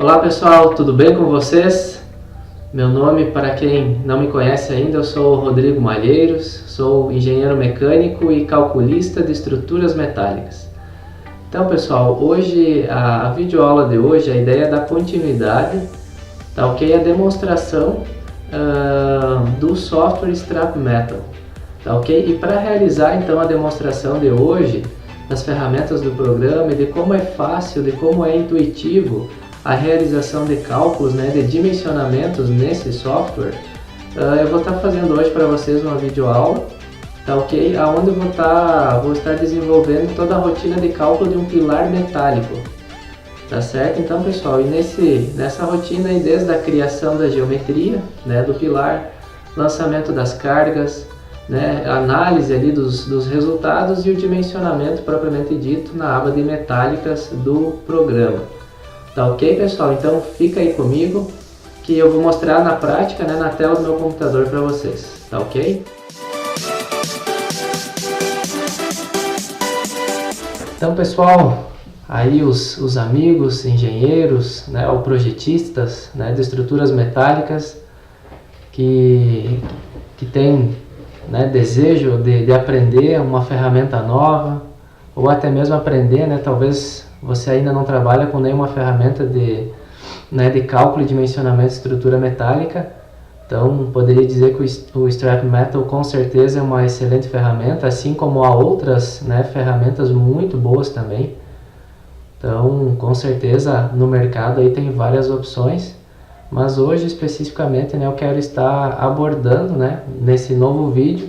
Olá pessoal, tudo bem com vocês? Meu nome, para quem não me conhece ainda, eu sou Rodrigo Malheiros, sou engenheiro mecânico e calculista de estruturas metálicas. Então pessoal, hoje a videoaula de hoje, a ideia é dar continuidade, tá ok? A demonstração do software Strap Metal, tá ok? E para realizar então a demonstração de hoje, das ferramentas do programa e de como é fácil, de como é intuitivo a realização de cálculos, de dimensionamentos nesse software, eu vou estar fazendo hoje para vocês uma videoaula, tá ok? Onde eu vou estar desenvolvendo toda a rotina de cálculo de um pilar metálico, tá certo? Então pessoal, e nessa rotina aí, desde a criação da geometria, do pilar, lançamento das cargas, análise ali dos resultados e o dimensionamento propriamente dito na aba de metálicas do programa. Tá ok, pessoal? Então fica aí comigo que eu vou mostrar na prática, na tela do meu computador para vocês. Tá ok? Então, pessoal, aí os amigos, engenheiros, ou projetistas, de estruturas metálicas que têm desejo de aprender uma ferramenta nova ou até mesmo aprender, talvez você ainda não trabalha com nenhuma ferramenta de cálculo e dimensionamento de estrutura metálica, então poderia dizer que o Strap Metal com certeza é uma excelente ferramenta, assim como há outras ferramentas muito boas também. Então com certeza no mercado aí tem várias opções, mas hoje especificamente eu quero estar abordando nesse novo vídeo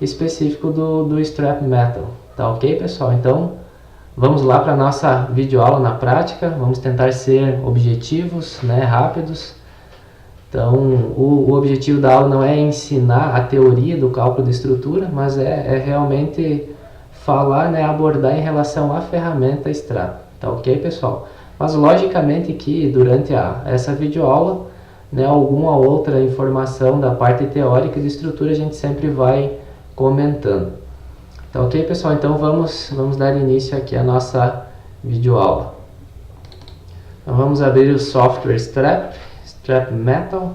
específico do Strap Metal, tá ok pessoal? Então vamos lá para a nossa videoaula na prática, vamos tentar ser objetivos, rápidos. Então, o objetivo da aula não é ensinar a teoria do cálculo de estrutura, mas é realmente falar, abordar em relação à ferramenta Strap, tá ok pessoal? Mas logicamente que durante essa videoaula, alguma outra informação da parte teórica de estrutura a gente sempre vai comentando. Tá ok pessoal? Então vamos dar início aqui à nossa videoaula. Então vamos abrir o software Strap Metal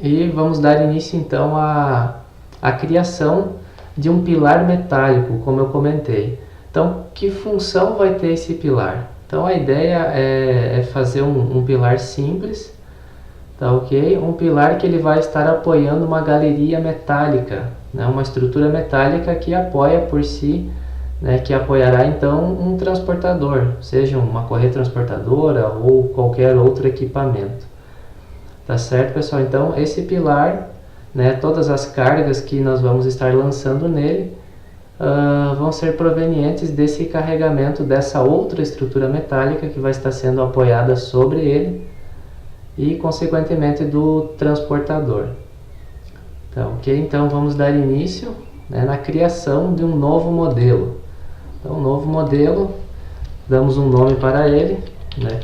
e vamos dar início então à criação de um pilar metálico, como eu comentei. Então que função vai ter esse pilar? Então a ideia é fazer um pilar simples, tá ok? Um pilar que ele vai estar apoiando uma galeria metálica, uma estrutura metálica que apoia por si, que apoiará então um transportador, seja uma correia transportadora ou qualquer outro equipamento. Tá certo, pessoal? Então esse pilar, todas as cargas que nós vamos estar lançando nele vão ser provenientes desse carregamento dessa outra estrutura metálica que vai estar sendo apoiada sobre ele e consequentemente do transportador. Então, ok? Então vamos dar início na criação de um novo modelo. Então, um novo modelo, damos um nome para ele,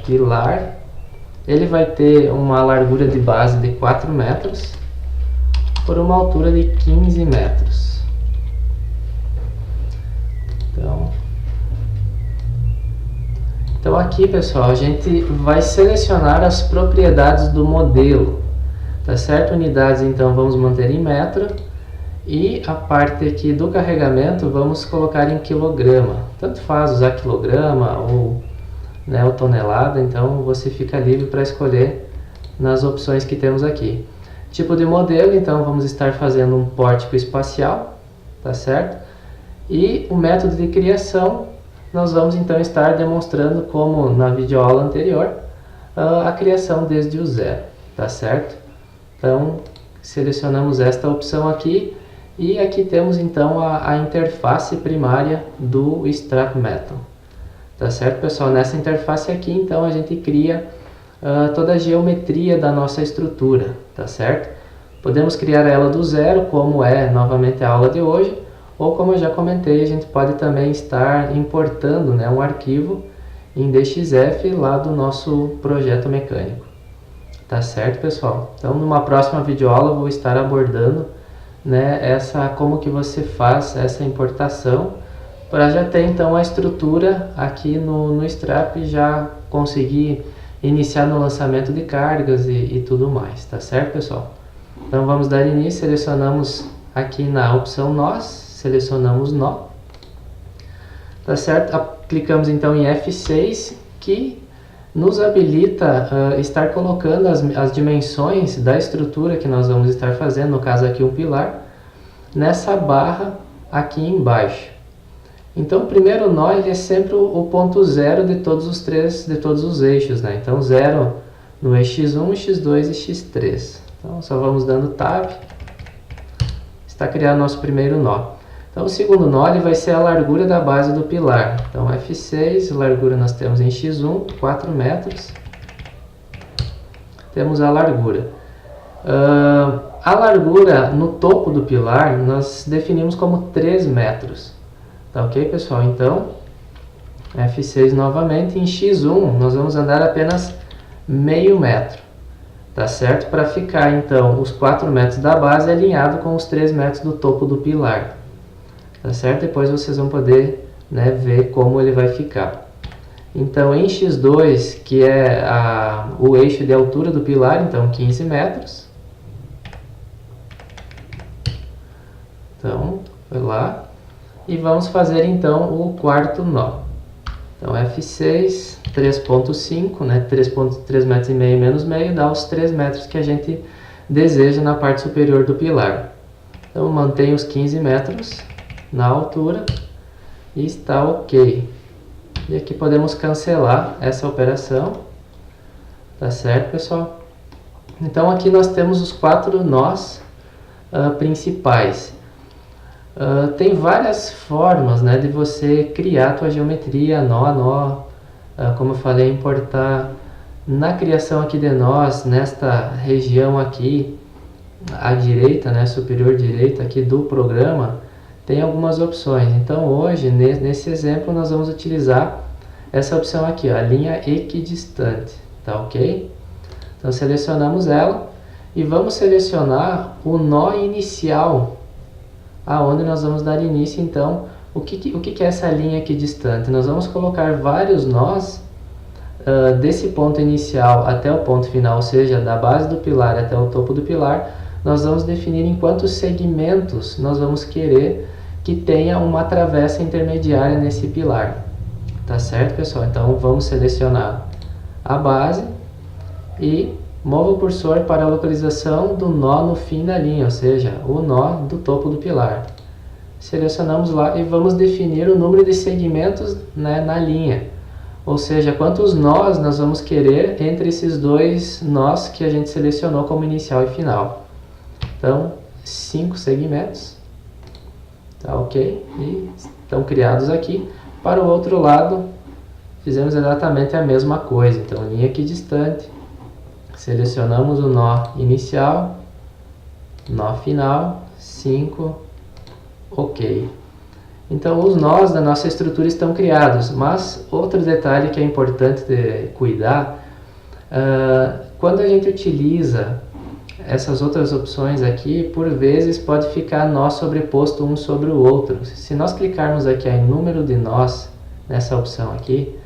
pilar. Ele vai ter uma largura de base de 4 metros por uma altura de 15 metros. Então aqui pessoal, a gente vai selecionar as propriedades do modelo, tá certo? Unidades então vamos manter em metro e a parte aqui do carregamento vamos colocar em quilograma. Tanto faz usar quilograma ou tonelada, então você fica livre para escolher nas opções que temos aqui. Tipo de modelo, então vamos estar fazendo um pórtico espacial, tá certo? E o método de criação, nós vamos então estar demonstrando como na videoaula anterior, a criação desde o zero, tá certo? Então, selecionamos esta opção aqui e aqui temos então a interface primária do Strap Metal. Tá certo, pessoal? Nessa interface aqui, então, a gente cria toda a geometria da nossa estrutura, tá certo? Podemos criar ela do zero, como é novamente a aula de hoje, ou como eu já comentei, a gente pode também estar importando um arquivo em DXF lá do nosso projeto mecânico. Tá certo, pessoal? Então, numa próxima videoaula eu vou estar abordando como que você faz essa importação para já ter então a estrutura aqui no Strap já conseguir iniciar no lançamento de cargas e tudo mais, tá certo, pessoal? Então vamos dar início, selecionamos aqui na opção nós, selecionamos nó, tá certo? Clicamos então em F6, que nos habilita estar colocando as dimensões da estrutura que nós vamos estar fazendo, no caso aqui um pilar, nessa barra aqui embaixo. Então o primeiro nó ele é sempre o ponto zero de todos os eixos, né? Então 0 no eixo X1, X2 e X3. Então só vamos dando Tab, está criado nosso primeiro nó. Então o segundo nó ele vai ser a largura da base do pilar. Então F6, largura nós temos em X1, 4 metros. Temos a largura. A largura no topo do pilar nós definimos como 3 metros. Tá ok, pessoal? Então, F6 novamente, em X1 nós vamos andar apenas meio metro. Tá certo? Para ficar então os 4 metros da base alinhado com os 3 metros do topo do pilar. Tá certo? Depois vocês vão poder, né, ver como ele vai ficar. Então em X2, que é o eixo de altura do pilar, então 15 metros. Então, foi lá. E vamos fazer então o quarto nó. Então F6, 3.5, né, 3,3 metros e meio menos meio, dá os 3 metros que a gente deseja na parte superior do pilar. Então mantém os 15 metros na altura e está ok. E aqui podemos cancelar essa operação. Tá certo, pessoal? Então aqui nós temos os 4 nós principais. Tem várias formas, né, de você criar a tua geometria, nó a nó. Como eu falei, importar na criação aqui de nós, nesta região aqui, à direita, né, superior direita aqui do programa, tem algumas opções. Então hoje, nesse exemplo, nós vamos utilizar essa opção aqui, ó, a linha equidistante, tá ok? Então selecionamos ela e vamos selecionar o nó inicial, aonde nós vamos dar início. Então, o que é essa linha equidistante? Nós vamos colocar vários nós desse ponto inicial até o ponto final, ou seja, da base do pilar até o topo do pilar. Nós vamos definir em quantos segmentos nós vamos querer que tenha uma travessa intermediária nesse pilar. Tá certo, pessoal? Então vamos selecionar a base e mova o cursor para a localização do nó no fim da linha, ou seja, o nó do topo do pilar. Selecionamos lá e vamos definir o número de segmentos, né, na linha. Ou seja, quantos nós nós vamos querer entre esses dois nós que a gente selecionou como inicial e final. Então, 5 segmentos. Tá ok? E estão criados aqui. Para o outro lado, fizemos exatamente a mesma coisa. Então, linha equidistante. Selecionamos o nó inicial, nó final, 5, ok. Então os nós da nossa estrutura estão criados, mas outro detalhe que é importante de cuidar, quando a gente utiliza essas outras opções aqui, por vezes pode ficar nó sobreposto um sobre o outro. Se nós clicarmos aqui em número de nós, nessa opção aqui,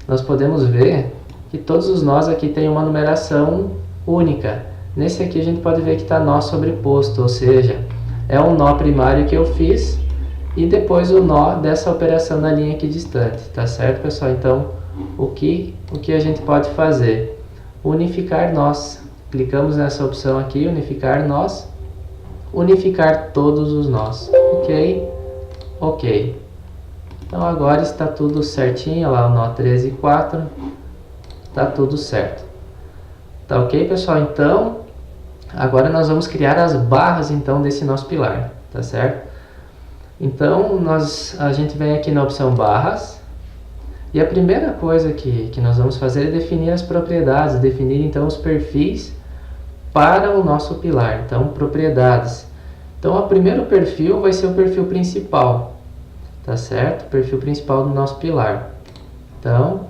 nós podemos ver que todos os nós aqui têm uma numeração única. Nesse aqui a gente pode ver que está nó sobreposto, ou seja, é um nó primário que eu fiz e depois o nó dessa operação na linha equidistante, tá certo, pessoal? Então, o que a gente pode fazer? Unificar nós. Clicamos nessa opção aqui, unificar nós, unificar todos os nós. Ok, ok. Então agora está tudo certinho, lá o nó 13 e 4, tá tudo certo. Tá ok, pessoal? Então, agora nós vamos criar as barras então desse nosso pilar, tá certo? Então, a gente vem aqui na opção barras, e a primeira coisa que nós vamos fazer é definir as propriedades, definir então os perfis para o nosso pilar. Então, propriedades. Então, o primeiro perfil vai ser o perfil principal, tá certo? O perfil principal do nosso pilar. Então,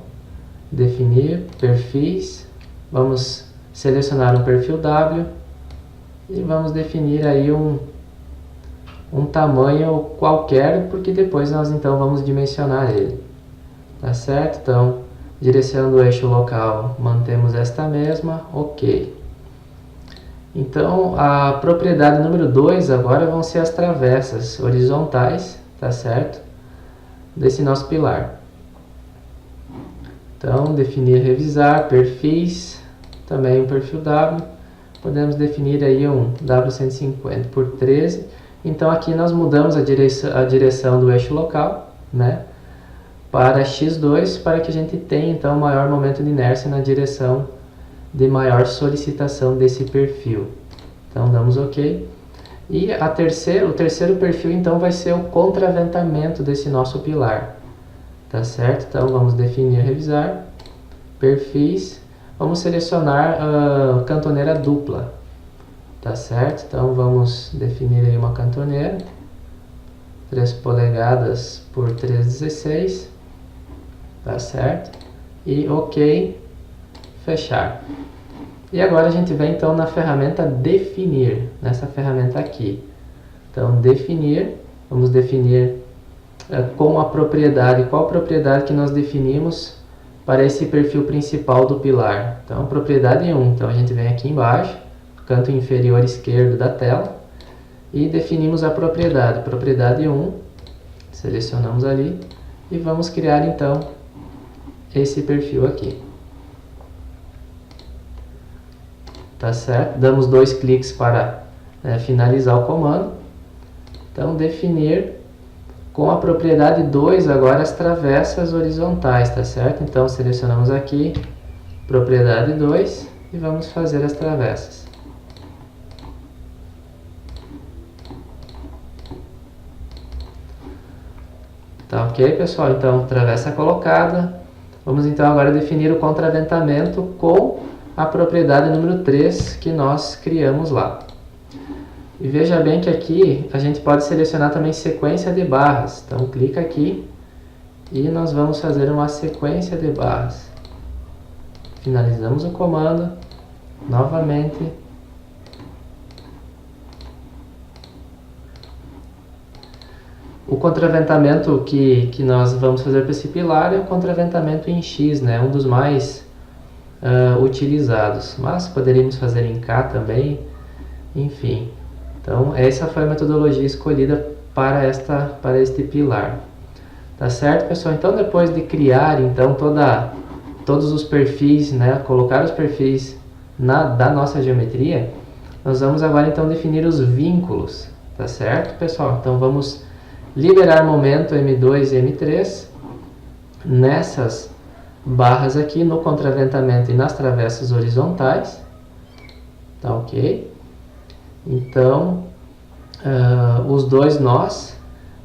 definir perfis, vamos selecionar um perfil W e vamos definir aí um tamanho qualquer, porque depois nós então vamos dimensionar ele, tá certo? Então Direção do eixo local, mantemos esta mesma, ok. Então, a propriedade número 2 agora vão ser as travessas horizontais, tá certo? Desse nosso pilar. Então, definir, revisar, perfis, também um perfil W. Podemos definir aí um W150 por 13. Então, aqui nós mudamos a direção do eixo local, né? Para X2, para que a gente tenha, então, maior momento de inércia na direção de maior solicitação desse perfil. Então damos OK. E o terceiro perfil então vai ser o contraventamento desse nosso pilar. Tá certo? Então vamos definir, revisar, perfis, vamos selecionar a cantoneira dupla. Tá certo? Então vamos definir aí uma cantoneira, 3 polegadas por 3,16. Tá certo? E OK. Fechar. E agora a gente vem então na ferramenta definir, nessa ferramenta aqui. Então definir, vamos definir com a propriedade, qual propriedade que nós definimos para esse perfil principal do pilar. Então propriedade 1, então a gente vem aqui embaixo, canto inferior esquerdo da tela, e definimos a propriedade, propriedade 1, selecionamos ali, e vamos criar então esse perfil aqui. Tá certo? Damos 2 cliques para finalizar o comando. Então, definir com a propriedade 2 agora as travessas horizontais, tá certo? Então, selecionamos aqui, propriedade 2, e vamos fazer as travessas. Tá ok, pessoal? Então, travessa colocada. Vamos então agora definir o contraventamento com a propriedade número 3 que nós criamos lá. E veja bem que aqui a gente pode selecionar também sequência de barras. Então clica aqui e nós vamos fazer uma sequência de barras. Finalizamos o comando, novamente. O contraventamento que nós vamos fazer para esse pilar é o contraventamento em X, né? Um dos mais utilizados, mas poderíamos fazer em K também, enfim. Então essa foi a metodologia escolhida para este pilar, tá certo, pessoal? Então depois de criar então todos os perfis, né, colocar os perfis da nossa geometria, nós vamos agora então definir os vínculos, tá certo, pessoal? Então vamos liberar momento M2 e M3 nessas barras aqui no contraventamento e nas travessas horizontais, tá ok? Então, os dois nós,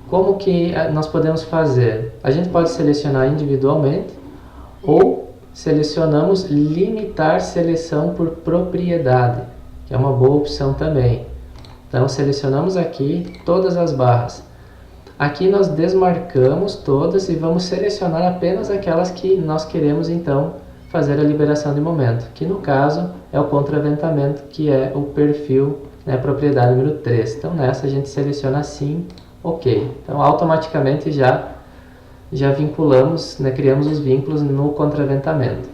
como que nós podemos fazer? A gente pode selecionar individualmente ou selecionamos limitar seleção por propriedade, que é uma boa opção também. Então, selecionamos aqui todas as barras. Aqui nós desmarcamos todas e vamos selecionar apenas aquelas que nós queremos então fazer a liberação de momento, que no caso é o contraventamento, que é o perfil, né, propriedade número 3. Então nessa a gente seleciona assim, ok. Então automaticamente já vinculamos, né, criamos os vínculos no contraventamento.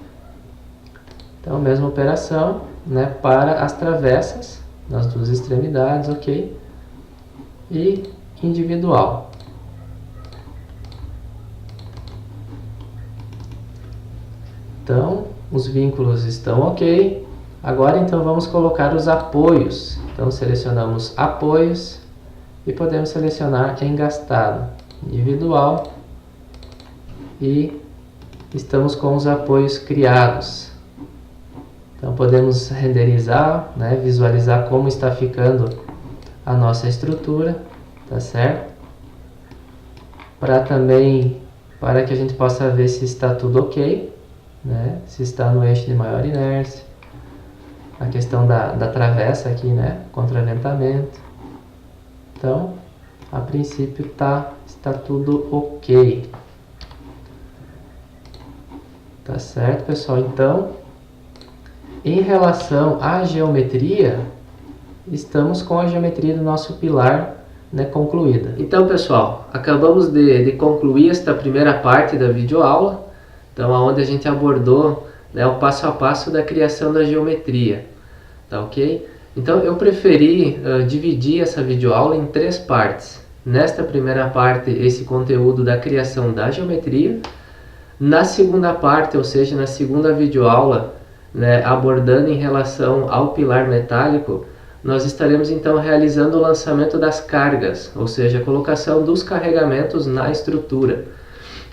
Então mesma operação, né, para as travessas, nas duas extremidades, ok. E individual. Então, os vínculos estão ok. Agora, então, vamos colocar os apoios. Então, selecionamos apoios e podemos selecionar engastado, individual, e estamos com os apoios criados. Então, podemos renderizar, né, visualizar como está ficando a nossa estrutura, tá certo? Para que a gente possa ver se está tudo ok. Né? Se está no eixo de maior inércia, a questão da travessa aqui, né? Contraventamento. Então, a princípio está tudo ok. Tá certo, pessoal? Então, em relação à geometria, estamos com a geometria do nosso pilar, né, concluída. Então, pessoal, acabamos de concluir esta primeira parte da videoaula. então onde a gente abordou, né, o passo a passo da criação da geometria, tá ok? Então eu preferi dividir essa videoaula em 3 partes. Nesta primeira parte, esse conteúdo da criação da geometria. Na segunda parte, ou seja, na segunda videoaula, né, abordando em relação ao pilar metálico, nós estaremos então realizando o lançamento das cargas, ou seja, a colocação dos carregamentos na estrutura.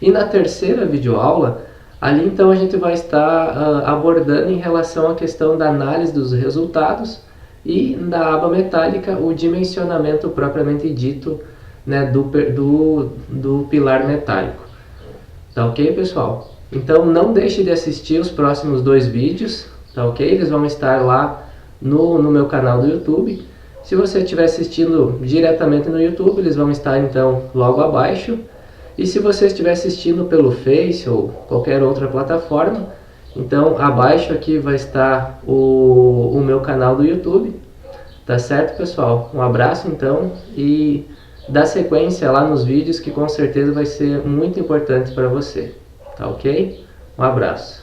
E na terceira videoaula, ali então a gente vai estar abordando em relação à questão da análise dos resultados e da aba metálica o dimensionamento propriamente dito, né, do pilar metálico. Tá ok, pessoal? Então não deixe de assistir os próximos 2 vídeos, tá ok? Eles vão estar lá no meu canal do YouTube. Se você estiver assistindo diretamente no YouTube, eles vão estar então logo abaixo. E se você estiver assistindo pelo Face ou qualquer outra plataforma, então abaixo aqui vai estar o meu canal do YouTube. Tá certo, pessoal? Um abraço então e dá sequência lá nos vídeos que com certeza vai ser muito importante para você. Tá ok? Um abraço.